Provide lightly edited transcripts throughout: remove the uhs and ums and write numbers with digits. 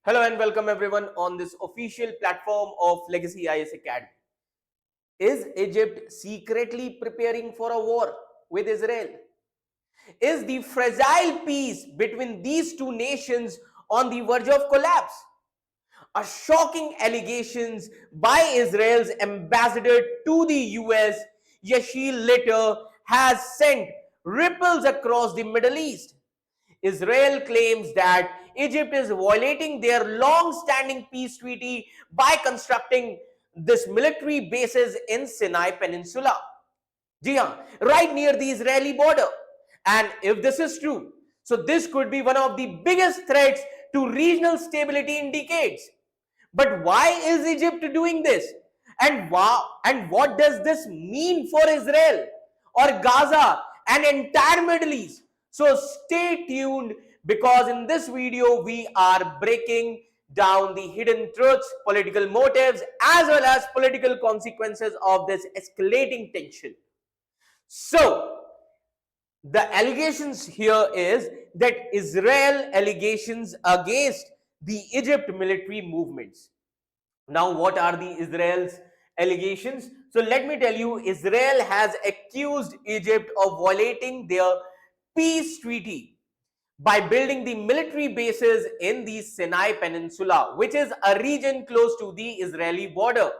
Hello and welcome everyone on this official platform of Legacy IS Academy. Is Egypt secretly preparing for a war with Israel? Is the fragile peace between these two nations on the verge of collapse? A shocking allegations by Israel's ambassador to the US, Yechiel Leiter, has sent ripples across the Middle East. Israel claims that Egypt is violating their long-standing peace treaty by constructing this military bases in Sinai Peninsula. Ji haan, right near the Israeli border. And if this is true, so this could be one of the biggest threats to regional stability in decades. But why is Egypt doing this? And what does this mean for Israel or Gaza and entire Middle East? So stay tuned, because in this video we are breaking down the hidden truths, political motives, as well as political consequences of this escalating tension. So the allegations here is that Israel allegations against the Egypt military movements. Now, what are the Israel's allegations? So let me tell you, Israel has accused Egypt of violating their peace treaty by building the military bases in the Sinai Peninsula, which is a region close to the Israeli border.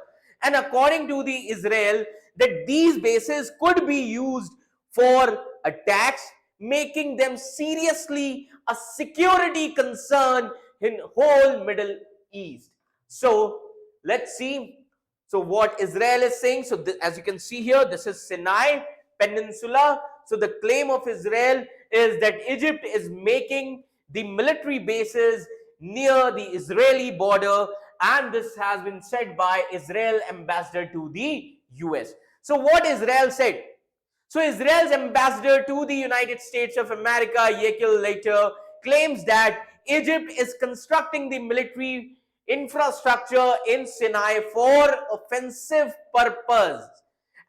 And according to the Israel, that these bases could be used for attacks, making them seriously a security concern in whole Middle East. So let's see. So what Israel is saying, so as you can see here, this is Sinai Peninsula. So the claim of Israel is that Egypt is making the military bases near the Israeli border, and this has been said by Israel ambassador to the US. So what Israel said? So Israel's ambassador to the United States of America, Yechiel Leiter, claims that Egypt is constructing the military infrastructure in Sinai for offensive purpose.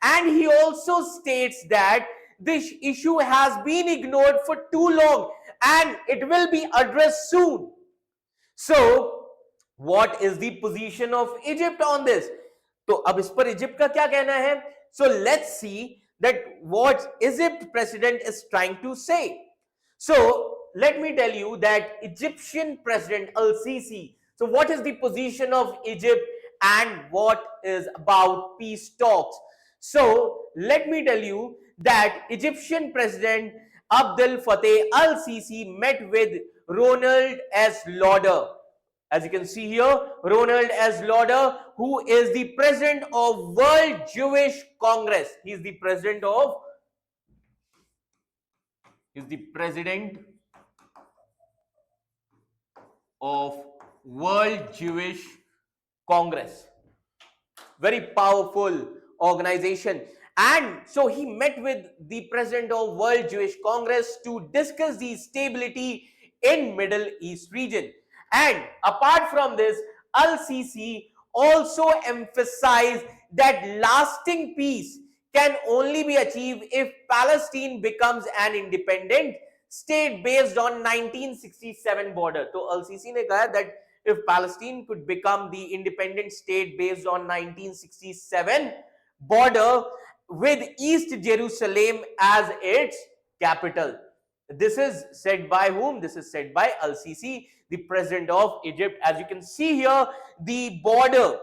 And he also states that this issue has been ignored for too long and it will be addressed soon. So what is the position of Egypt on this? तो अब इस पर Egypt का क्या कहना है? So let's see that what Egypt president is trying to say. So let me tell you that Egyptian president Al-Sisi, so what is the position of Egypt and what is about peace talks? So let me tell you that Egyptian president Abdel Fattah al-Sisi met with Ronald S. Lauder. As you can see here, Ronald S. Lauder, who is the president of World Jewish Congress. He is the president of World Jewish Congress. Very powerful organization. And so he met with the president of World Jewish Congress to discuss the stability in Middle East region. And apart from this, Al-Sisi also emphasized that lasting peace can only be achieved if Palestine becomes an independent state based on 1967 border. So Al-Sisi ne kaha that if Palestine could become the independent state based on 1967 border with East Jerusalem as its capital. This is said by whom? This is said by Al-Sisi, the president of Egypt. As you can see here, the border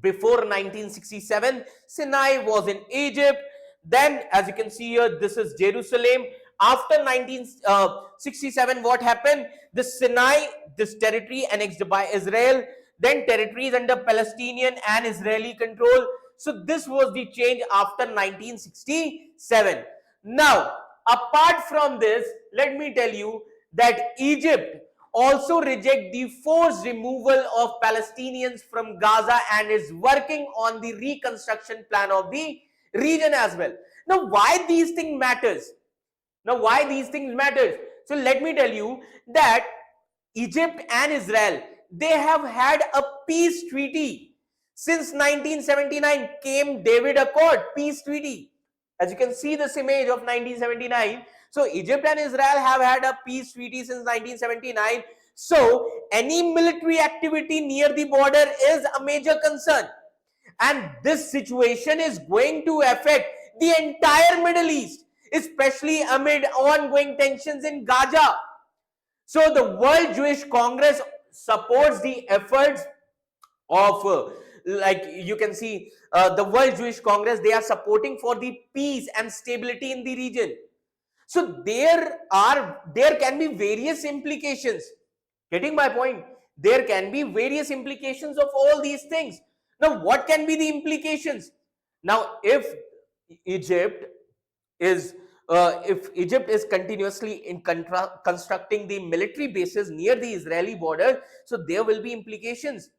before 1967, Sinai was in Egypt. Then, as you can see here, this is Jerusalem. After 1967, what happened? The Sinai, this territory annexed by Israel, then territories under Palestinian and Israeli control. So this was the change after 1967. Now, apart from this, let me tell you that Egypt also rejects the forced removal of Palestinians from Gaza and is working on the reconstruction plan of the region as well. Now, why these things matters? So let me tell you that Egypt and Israel, they have had a peace treaty since 1979, Camp David Accord peace treaty. As you can see this image of 1979. So Egypt and Israel have had a peace treaty since 1979. So any military activity near the border is a major concern. And this situation is going to affect the entire Middle East, especially amid ongoing tensions in Gaza. So the World Jewish Congress supports the efforts of like you can see the World Jewish Congress, they are supporting for the peace and stability in the region. So there can be various implications. Getting my point? There can be various implications of all these things. Now, what can be the implications? Now, Egypt if Egypt is continuously constructing the military bases near the Israeli border, so there will be implications.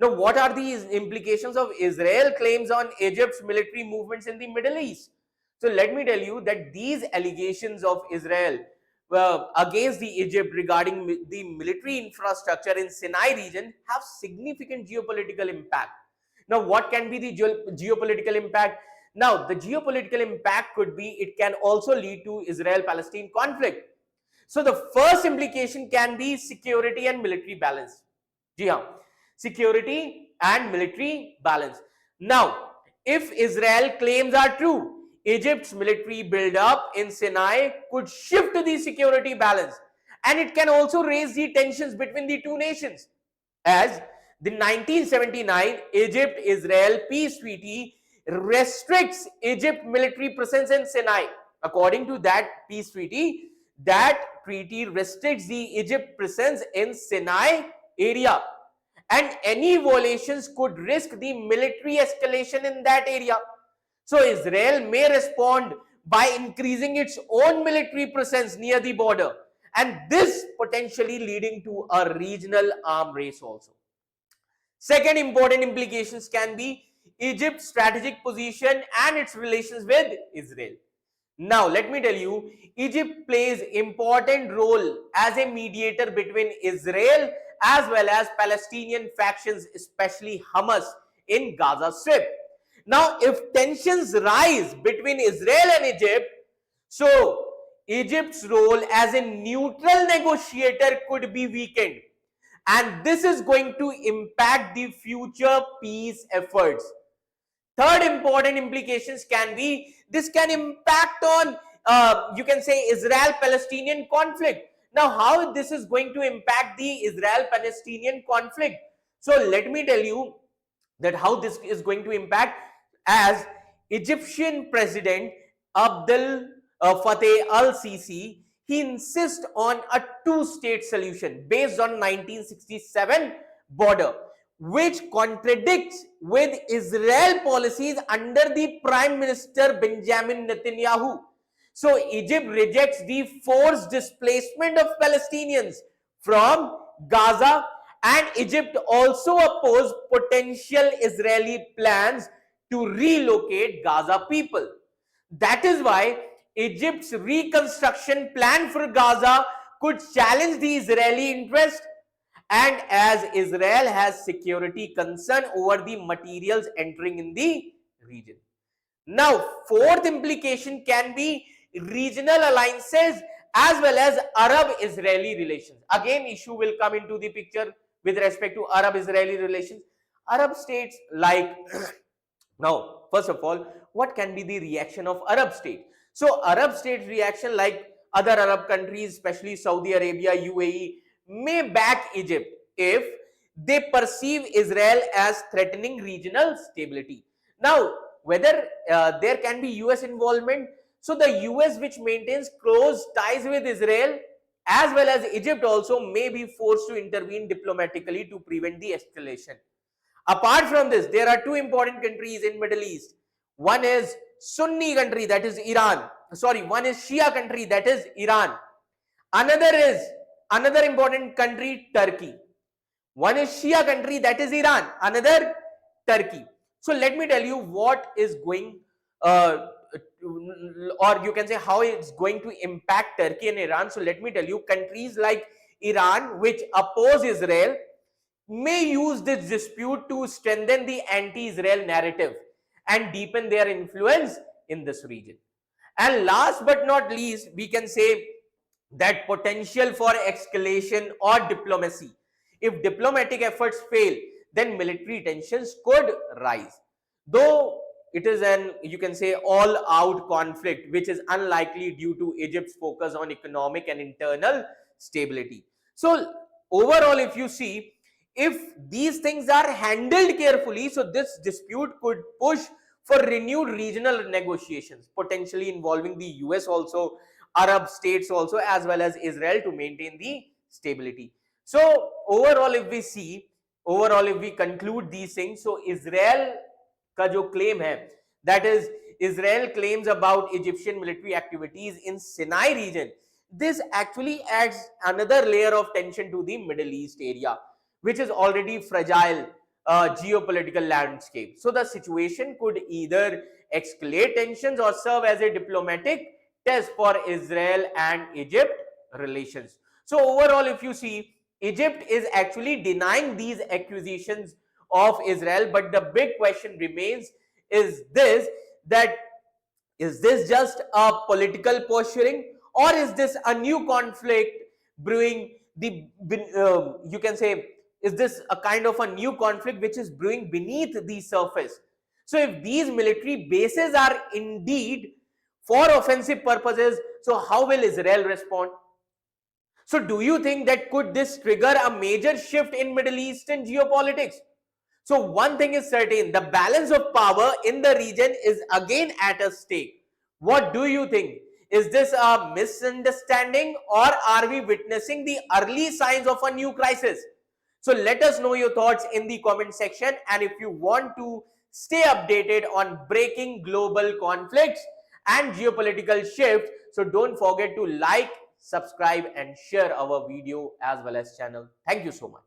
Now, what are these implications of Israel claims on Egypt's military movements in the Middle East? So let me tell you that these allegations of Israel against the Egypt regarding the military infrastructure in Sinai region have significant geopolitical impact. Now, what can be the geopolitical impact? Now, the geopolitical impact could be, it can also lead to Israel-Palestine conflict. So the first implication can be security and military balance. Security and military balance. Now, if Israel claims are true, Egypt's military buildup in Sinai could shift the security balance, and it can also raise the tensions between the two nations, as the 1979 Egypt-Israel peace treaty restricts Egypt military presence in Sinai. According to that peace treaty, that treaty restricts the Egypt presence in Sinai area, and any violations could risk the military escalation in that area. So Israel may respond by increasing its own military presence near the border, and this potentially leading to a regional arm race also. Second important implications can be Egypt's strategic position and its relations with Israel. Now, let me tell you, Egypt plays important role as a mediator between Israel as well as Palestinian factions, especially Hamas in Gaza Strip. Now, if tensions rise between Israel and Egypt, so Egypt's role as a neutral negotiator could be weakened, and this is going to impact the future peace efforts. Third important implications can be, this can impact on you can say Israel-Palestinian conflict. Now, how this is going to impact the Israel-Palestinian conflict? So let me tell you that how this is going to impact, as Egyptian President Abdel Fattah al-Sisi, he insists on a two-state solution based on 1967 border, which contradicts with Israel policies under the Prime Minister Benjamin Netanyahu. So Egypt rejects the forced displacement of Palestinians from Gaza, and Egypt also opposed potential Israeli plans to relocate Gaza people. That is why Egypt's reconstruction plan for Gaza could challenge the Israeli interest, and as Israel has security concern over the materials entering in the region. Now, fourth implication can be regional alliances as well as Arab-Israeli relations. Again, issue will come into the picture with respect to Arab-Israeli relations. Arab states like now, first of all, what can be the reaction of Arab state? So, Arab states reaction, like other Arab countries, especially Saudi Arabia, UAE, may back Egypt if they perceive Israel as threatening regional stability. Now, whether there can be US involvement, so the US, which maintains close ties with Israel as well as Egypt, also may be forced to intervene diplomatically to prevent the escalation. Apart from this, there are two important countries in Middle East. One is Sunni country, that is Iran. Sorry, one is Shia country, that is Iran. Another important country, Turkey. One is Shia country, that is Iran. Another, Turkey. So let me tell you what is going or you can say how it's going to impact Turkey and Iran. So let me tell you, countries like Iran, which oppose Israel, may use this dispute to strengthen the anti-Israel narrative and deepen their influence in this region. And last but not least, we can say that potential for escalation or diplomacy. If diplomatic efforts fail, then military tensions could rise. Though it is an, you can say, all out conflict, which is unlikely due to Egypt's focus on economic and internal stability. So overall, if you see, if these things are handled carefully, so this dispute could push for renewed regional negotiations, potentially involving the US also, Arab states also, as well as Israel, to maintain the stability. So overall, if we see, overall if we conclude these things, so Israel का जो claim है, that is Israel claims about Egyptian military activities in Sinai region, this actually adds another layer of tension to the Middle East area, which is already fragile geopolitical landscape. So the situation could either escalate tensions or serve as a diplomatic test for Israel and Egypt relations. So overall, if you see, Egypt is actually denying these accusations of Israel, but the big question remains is this, that is this just a political posturing, or is this a new conflict brewing? You can say, is this a kind of a new conflict which is brewing beneath the surface? So if these military bases are indeed for offensive purposes, so how will Israel respond? So do you think that could this trigger a major shift in Middle Eastern geopolitics? So one thing is certain, the balance of power in the region is again at a stake. What do you think? Is this a misunderstanding, or are we witnessing the early signs of a new crisis? So let us know your thoughts in the comment section, and if you want to stay updated on breaking global conflicts and geopolitical shifts, so don't forget to like, subscribe and share our video as well as channel. Thank you so much.